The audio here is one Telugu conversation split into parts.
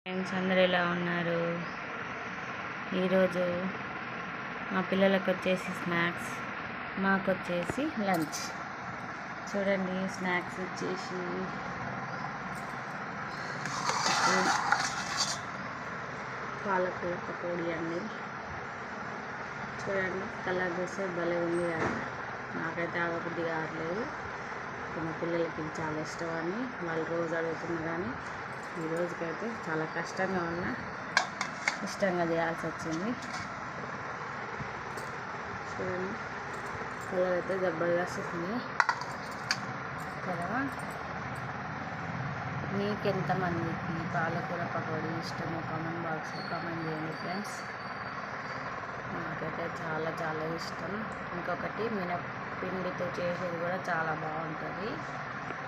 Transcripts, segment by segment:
ఫ్రెండ్స్ అందరూ ఎలా ఉన్నారు? ఈరోజు మా పిల్లలకు వచ్చేసి స్నాక్స్, మాకు వచ్చేసి లంచ్. చూడండి, స్నాక్స్ వచ్చేసి పాలకూర పకోడీ అండి. చూడండి, కలర్ చూస్తే భలే ఉంది కదా. నాకైతే ఆగబుద్ధి కావట్లేదు. మా పిల్లలకి చాలా ఇష్టం అని వాళ్ళు రోజు అడుగుతున్నారు, కానీ ఈ రోజుకైతే చాలా కష్టంగా ఉన్నా ఇష్టంగా చేయాల్సి వచ్చింది. చూడండి, కలర్ అయితే జబర్దస్త్ వస్తుంది కదా. మీకు ఎంతమందికి పాలకూర పకోడీ ఇష్టమో కామెంట్ బాక్స్లో కామెంట్ చేయండి ఫ్రెండ్స్. నాకైతే చాలా చాలా ఇష్టం. ఇంకొకటి మినప్పిండితో చేసేది కూడా చాలా బాగుంటుంది.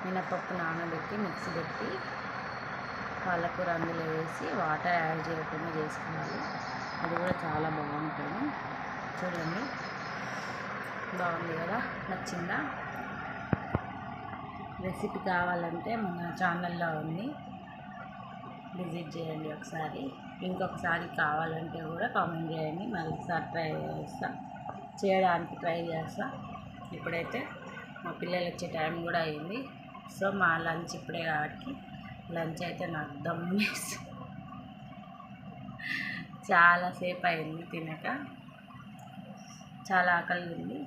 మినపప్పు నానబెట్టి మిక్సీ పెట్టి పాలకూర అందులో వేసి వాటర్ యాడ్ చేయకుండా చేసుకోవాలి. అది కూడా చాలా బాగుంటుంది. చూడండి, బాగుంది కదా, నచ్చిందా? రెసిపీ కావాలంటే మన ఛానల్లో ఉంది, విజిట్ చేయండి ఒకసారి. ఇంకొకసారి కావాలంటే కూడా కామెంట్ చేయండి, మళ్ళీ ఒకసారి చేయడానికి ట్రై చేస్తా. ఇప్పుడైతే మా పిల్లలు వచ్చే టైం కూడా అయింది. సో మా లంచ్ ఇప్పుడే కాబట్టి లంచ్ అయితే నాకు దమ్మేసి చాలాసేపు అయింది తినక, చాలా ఆకలి ఉంది.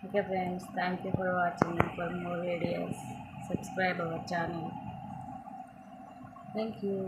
Okay friends, thank you for watching. For more videos subscribe our channel. Thank you.